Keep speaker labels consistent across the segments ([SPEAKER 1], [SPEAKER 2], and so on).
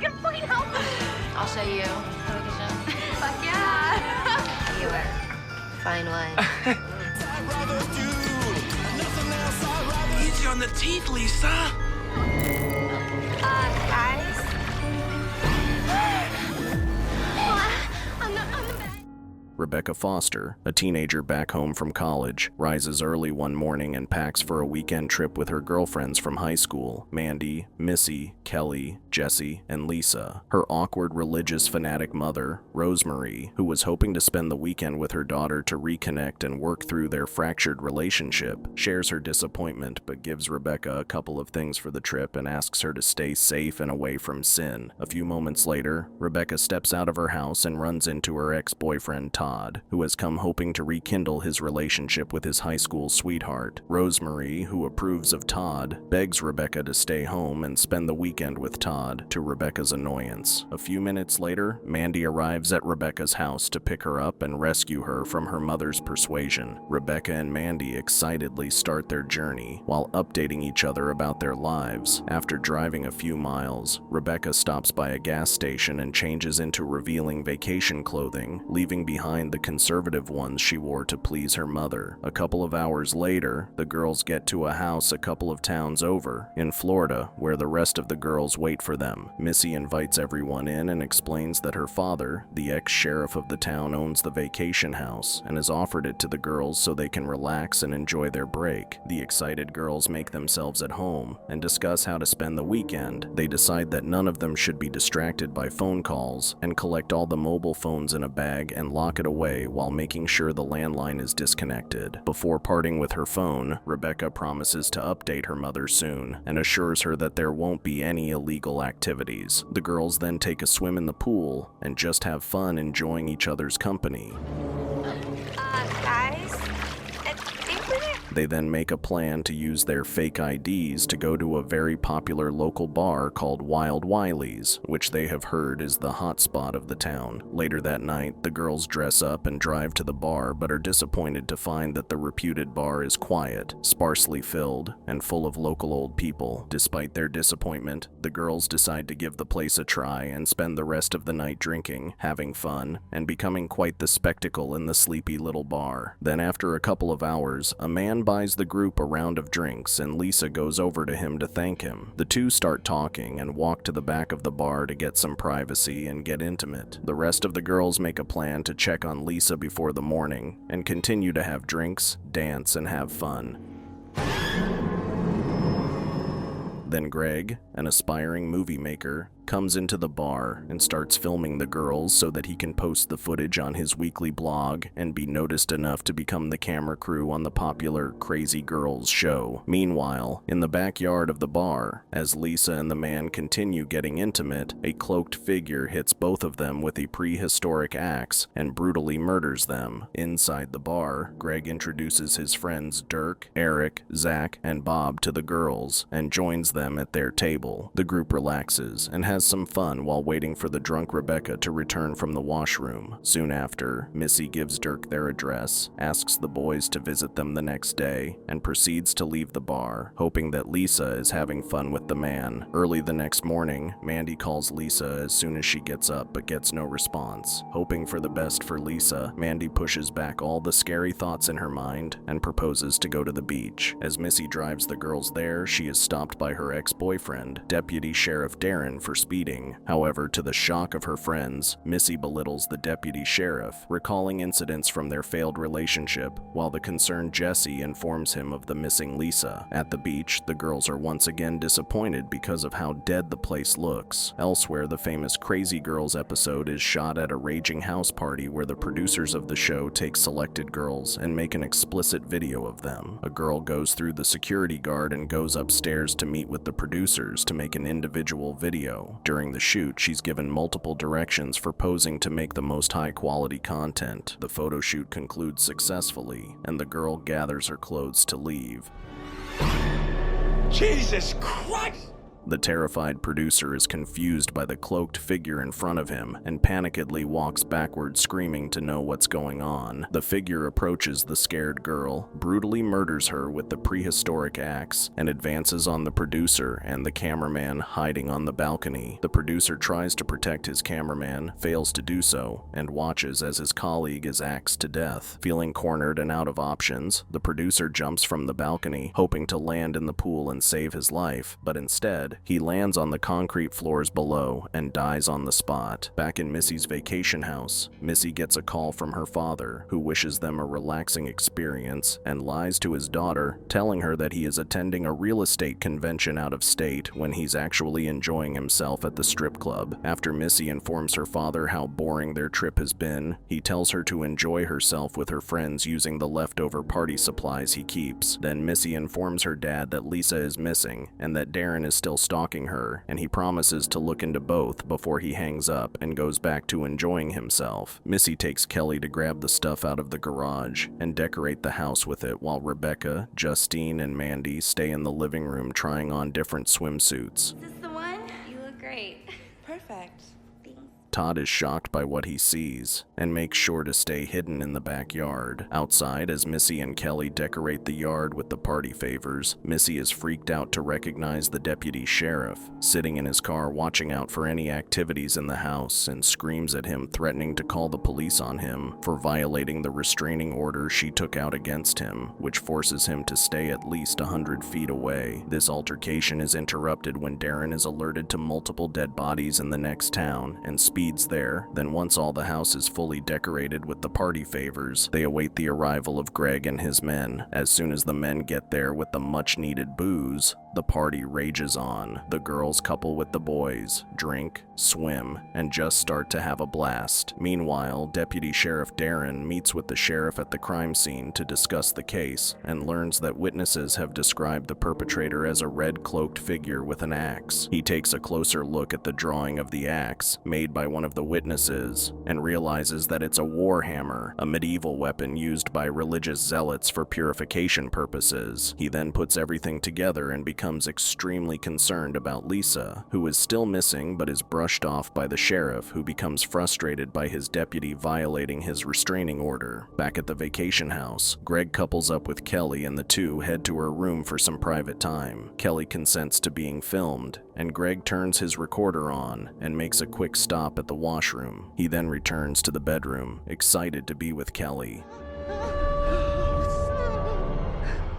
[SPEAKER 1] Good point. I'll show you. Fuck yeah. You are. Fine wine.
[SPEAKER 2] Easy on the teeth, Lisa.
[SPEAKER 1] Guys?
[SPEAKER 3] Rebecca Foster, a teenager back home from college, rises early one morning and packs for a weekend trip with her girlfriends from high school, Mandy, Missy, Kelly, Jessie, and Lisa. Her awkward religious fanatic mother, Rosemary, who was hoping to spend the weekend with her daughter to reconnect and work through their fractured relationship, shares her disappointment but gives Rebecca a couple of things for the trip and asks her to stay safe and away from sin. A few moments later, Rebecca steps out of her house and runs into her ex-boyfriend Todd, who has come hoping to rekindle his relationship with his high school sweetheart. Rosemary, who approves of Todd, begs Rebecca to stay home and spend the weekend with Todd, to Rebecca's annoyance. A few minutes later, Mandy arrives at Rebecca's house to pick her up and rescue her from her mother's persuasion. Rebecca and Mandy excitedly start their journey, while updating each other about their lives. After driving a few miles, Rebecca stops by a gas station and changes into revealing vacation clothing, leaving behind the conservative ones she wore to please her mother. A couple of hours later, the girls get to a house a couple of towns over, in Florida, where the rest of the girls wait for them. Missy invites everyone in and explains that her father, the ex-sheriff of the town, owns the vacation house and has offered it to the girls so they can relax and enjoy their break. The excited girls make themselves at home and discuss how to spend the weekend. They decide that none of them should be distracted by phone calls and collect all the mobile phones in a bag and lock it away while making sure the landline is disconnected. Before parting with her phone, Rebecca promises to update her mother soon and assures her that there won't be any illegal activities. The girls then take a swim in the pool and just have fun enjoying each other's company.
[SPEAKER 1] Guys?
[SPEAKER 3] They then make a plan to use their fake IDs to go to a very popular local bar called Wild Wiley's, which they have heard is the hot spot of the town. Later that night, the girls dress up and drive to the bar but are disappointed to find that the reputed bar is quiet, sparsely filled, and full of local old people. Despite their disappointment, the girls decide to give the place a try and spend the rest of the night drinking, having fun, and becoming quite the spectacle in the sleepy little bar. Then after a couple of hours, a man buys the group a round of drinks and Lisa goes over to him to thank him. The two start talking and walk to the back of the bar to get some privacy and get intimate. The rest of the girls make a plan to check on Lisa before the morning and continue to have drinks, dance, and have fun. Then Greg, an aspiring movie maker, comes into the bar and starts filming the girls so that he can post the footage on his weekly blog and be noticed enough to become the camera crew on the popular Crazy Girls show. Meanwhile, in the backyard of the bar, as Lisa and the man continue getting intimate, a cloaked figure hits both of them with a prehistoric axe and brutally murders them. Inside the bar, Greg introduces his friends Dirk, Eric, Zach, and Bob to the girls and joins them at their table. The group relaxes and has some fun while waiting for the drunk Rebecca to return from the washroom. Soon after, Missy gives Dirk their address, asks the boys to visit them the next day, and proceeds to leave the bar, hoping that Lisa is having fun with the man. Early the next morning, Mandy calls Lisa as soon as she gets up but gets no response. Hoping for the best for Lisa, Mandy pushes back all the scary thoughts in her mind and proposes to go to the beach. As Missy drives the girls there, she is stopped by her ex-boyfriend, Deputy Sheriff Darren, for speeding. However, to the shock of her friends, Missy belittles the deputy sheriff, recalling incidents from their failed relationship, while the concerned Jesse informs him of the missing Lisa. At the beach, the girls are once again disappointed because of how dead the place looks. Elsewhere, the famous Crazy Girls episode is shot at a raging house party where the producers of the show take selected girls and make an explicit video of them. A girl goes through the security guard and goes upstairs to meet with the producers to make an individual video. During the shoot, she's given multiple directions for posing to make the most high-quality content. The photo shoot concludes successfully, and the girl gathers her clothes to leave.
[SPEAKER 2] Jesus Christ!
[SPEAKER 3] The terrified producer is confused by the cloaked figure in front of him and panikedly walks backward, screaming to know what's going on. The figure approaches the scared girl, brutally murders her with the prehistoric axe, and advances on the producer and the cameraman hiding on the balcony. The producer tries to protect his cameraman, fails to do so, and watches as his colleague is axed to death. Feeling cornered and out of options, the producer jumps from the balcony, hoping to land in the pool and save his life, but instead, he lands on the concrete floors below and dies on the spot. Back in Missy's vacation house, Missy gets a call from her father, who wishes them a relaxing experience and lies to his daughter, telling her that he is attending a real estate convention out of state when he's actually enjoying himself at the strip club. After Missy informs her father how boring their trip has been, he tells her to enjoy herself with her friends using the leftover party supplies he keeps. Then Missy informs her dad that Lisa is missing and that Darren is still stalking her, and he promises to look into both before he hangs up and goes back to enjoying himself. Missy takes Kelly to grab the stuff out of the garage and decorate the house with it, while Rebecca, Justine, and Mandy stay in the living room trying on different swimsuits.
[SPEAKER 1] Is this the one? You look great.
[SPEAKER 4] Perfect.
[SPEAKER 1] Thanks.
[SPEAKER 3] Todd is shocked by what he sees and makes sure to stay hidden in the backyard. Outside, as Missy and Kelly decorate the yard with the party favors, Missy is freaked out to recognize the deputy sheriff, sitting in his car watching out for any activities in the house, and screams at him, threatening to call the police on him for violating the restraining order she took out against him, which forces him to stay at least 100 feet away. This altercation is interrupted when Darren is alerted to multiple dead bodies in the next town and speeds there. Then once all the house is fully decorated with the party favors, they await the arrival of Greg and his men. As soon as the men get there with the much-needed booze, the party rages on. The girls couple with the boys, drink, swim, and just start to have a blast. Meanwhile, Deputy Sheriff Darren meets with the sheriff at the crime scene to discuss the case and learns that witnesses have described the perpetrator as a red-cloaked figure with an axe. He takes a closer look at the drawing of the axe made by one of the witnesses and realizes that it's a war hammer, a medieval weapon used by religious zealots for purification purposes. He then puts everything together and becomes extremely concerned about Lisa, who is still missing but is brushed off by the sheriff, who becomes frustrated by his deputy violating his restraining order. Back at the vacation house, Greg couples up with Kelly and the two head to her room for some private time. Kelly consents to being filmed, and Greg turns his recorder on and makes a quick stop at the washroom. He then returns to the bedroom, excited to be with Kelly.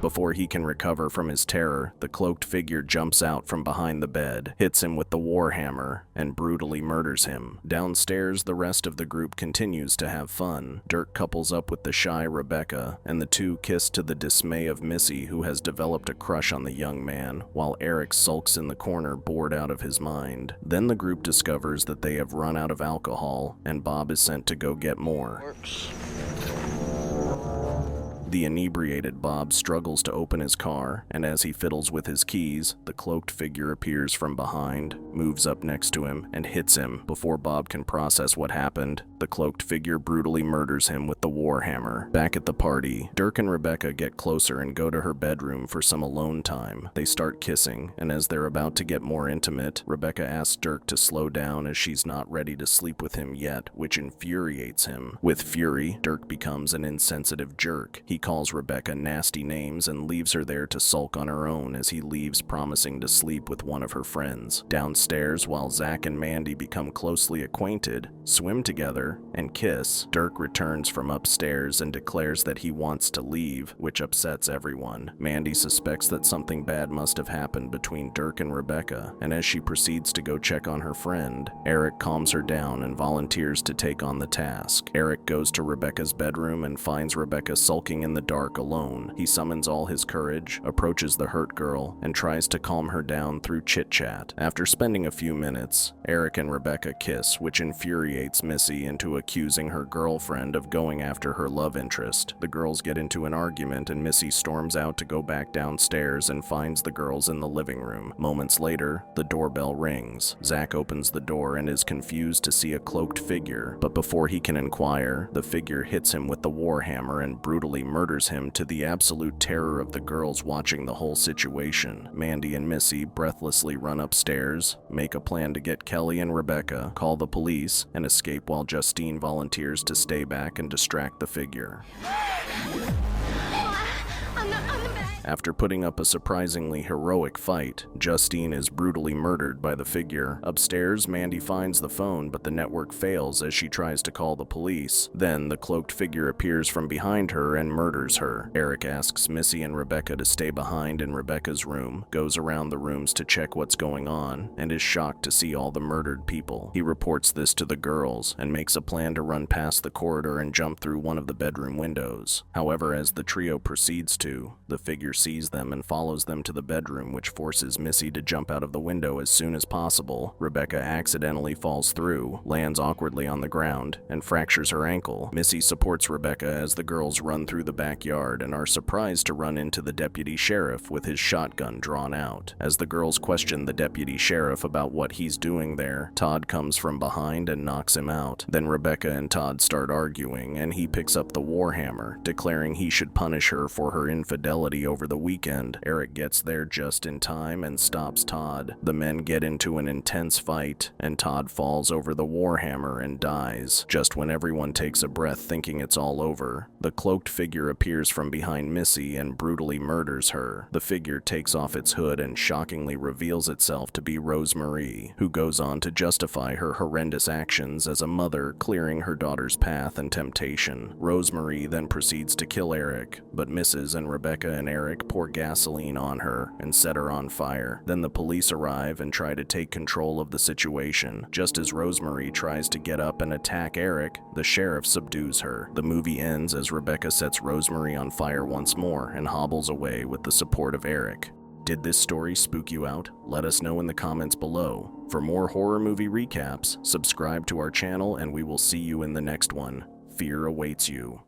[SPEAKER 3] Before he can recover from his terror, the cloaked figure jumps out from behind the bed, hits him with the war hammer, and brutally murders him. Downstairs, the rest of the group continues to have fun. Dirk couples up with the shy Rebecca, and the two kiss to the dismay of Missy, who has developed a crush on the young man, while Eric sulks in the corner, bored out of his mind. Then the group discovers that they have run out of alcohol, and Bob is sent to go get more. The inebriated Bob struggles to open his car, and as he fiddles with his keys, the cloaked figure appears from behind, moves up next to him, and hits him. Before Bob can process what happened, the cloaked figure brutally murders him with the war hammer. Back at the party, Dirk and Rebecca get closer and go to her bedroom for some alone time. They start kissing, and as they're about to get more intimate, Rebecca asks Dirk to slow down as she's not ready to sleep with him yet, which infuriates him. With fury, Dirk becomes an insensitive jerk. He calls Rebecca nasty names and leaves her there to sulk on her own as he leaves, promising to sleep with one of her friends. Downstairs, while Zach and Mandy become closely acquainted, swim together, and kiss, Dirk returns from upstairs and declares that he wants to leave, which upsets everyone. Mandy suspects that something bad must have happened between Dirk and Rebecca, and as she proceeds to go check on her friend, Eric calms her down and volunteers to take on the task. Eric goes to Rebecca's bedroom and finds Rebecca sulking in the dark alone. He summons all his courage, approaches the hurt girl, and tries to calm her down through chit-chat. After spending a few minutes, Eric and Rebecca kiss, which infuriates Missy into accusing her girlfriend of going after her love interest. The girls get into an argument and Missy storms out to go back downstairs and finds the girls in the living room. Moments later, the doorbell rings. Zach opens the door and is confused to see a cloaked figure, but before he can inquire, the figure hits him with the war hammer and brutally murders murders him to the absolute terror of the girls watching the whole situation. Mandy and Missy breathlessly run upstairs, make a plan to get Kelly and Rebecca, call the police, and escape while Justine volunteers to stay back and distract the figure. After putting up a surprisingly heroic fight, Justine is brutally murdered by the figure. Upstairs, Mandy finds the phone, but the network fails as she tries to call the police. Then, the cloaked figure appears from behind her and murders her. Eric asks Missy and Rebecca to stay behind in Rebecca's room, goes around the rooms to check what's going on, and is shocked to see all the murdered people. He reports this to the girls and makes a plan to run past the corridor and jump through one of the bedroom windows. However, as the trio proceeds to, the figure sees them and follows them to the bedroom, which forces Missy to jump out of the window as soon as possible. Rebecca accidentally falls through, lands awkwardly on the ground, and fractures her ankle. Missy supports Rebecca as the girls run through the backyard and are surprised to run into the deputy sheriff with his shotgun drawn out. As the girls question the deputy sheriff about what he's doing there, Todd comes from behind and knocks him out. Then Rebecca and Todd start arguing, and he picks up the warhammer, declaring he should punish her for her infidelity over the weekend. Eric gets there just in time and stops Todd. The men get into an intense fight, and Todd falls over the warhammer and dies. Just when everyone takes a breath thinking it's all over, the cloaked figure appears from behind Missy and brutally murders her. The figure takes off its hood and shockingly reveals itself to be Rosemarie, who goes on to justify her horrendous actions as a mother clearing her daughter's path and temptation. Rosemarie then proceeds to kill Eric, but misses, and Rebecca and Eric pour gasoline on her and set her on fire. Then the police arrive and try to take control of the situation. Just as Rosemarie tries to get up and attack Eric, the sheriff subdues her. The movie ends as Rebecca sets Rosemarie on fire once more and hobbles away with the support of Eric. Did this story spook you out? Let us know in the comments below. For more horror movie recaps, subscribe to our channel and we will see you in the next one. Fear awaits you.